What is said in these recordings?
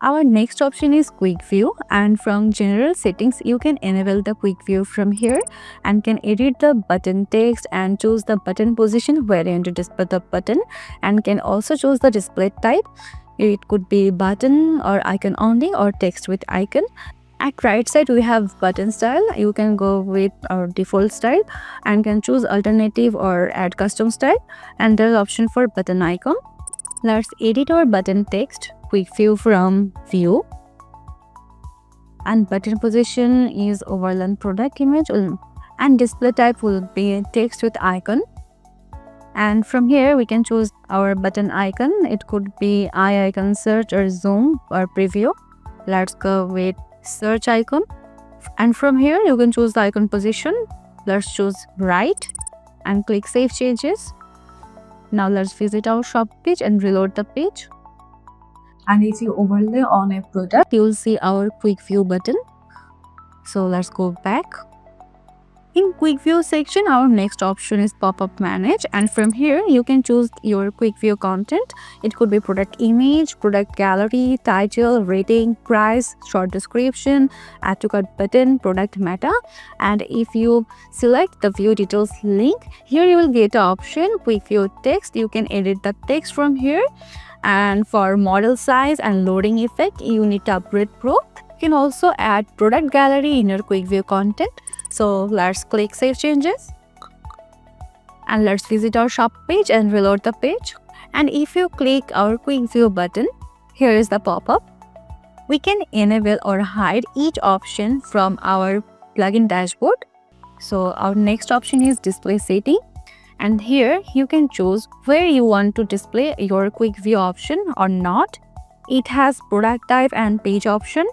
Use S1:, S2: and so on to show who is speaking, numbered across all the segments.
S1: Our next option is quick view, and from general settings you can enable the quick view from here and can edit the button text and choose the button position where you want to display the button, and can also choose the display type. It could be button or icon only or text with icon. At right side we have button style. You can go with our default style and can choose alternative or add custom style, and there's option for button icon. Let's edit our button text. Quick view from view, and button position is overland product image, and display type will be text with icon. And from here we can choose our button icon. It could be eye icon, search or zoom or preview. Let's go with search icon, and from here you can choose the icon position. Let's choose right and click save changes. Now let's visit our shop page and reload the page. And if you overlay on a product, you will see our quick view button. So let's go back. In quick view section, our next option is pop-up manage, and from here you can choose your quick view content. It could be product image, product gallery, title, rating, price, short description, add to cart button, product meta. And if you select the view details link, here you will get an option quick view text. You can edit the text from here, and for model size and loading effect you need to upgrade Pro. You can also add product gallery in your quick view content. So let's click save changes, and let's visit our shop page and reload the page. And if you click our quick view button, here is the pop-up. We can enable or hide each option from our plugin dashboard. So our next option is display setting, and here you can choose where you want to display your quick view option or not. It has product type and page option.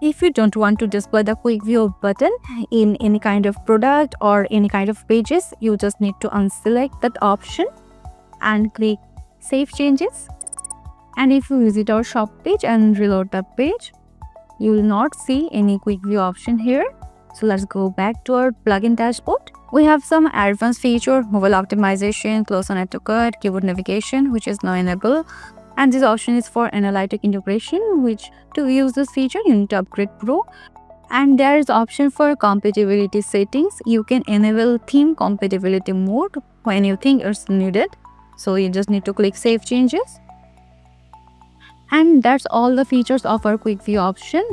S1: If you don't want to display the quick view button in any kind of product or any kind of pages, you just need to unselect that option and click save changes. And if you visit our shop page and reload the page, you will not see any quick view option here. So let's go back to our plugin dashboard. We have some advanced feature, mobile optimization, close on add to cart, keyboard navigation, which is now enabled. And this option is for analytic integration, which to use this feature you need to upgrade Pro. And there is option for compatibility settings. You can enable theme compatibility mode when you think it's needed. So you just need to click save changes. And that's all the features of our quick view option.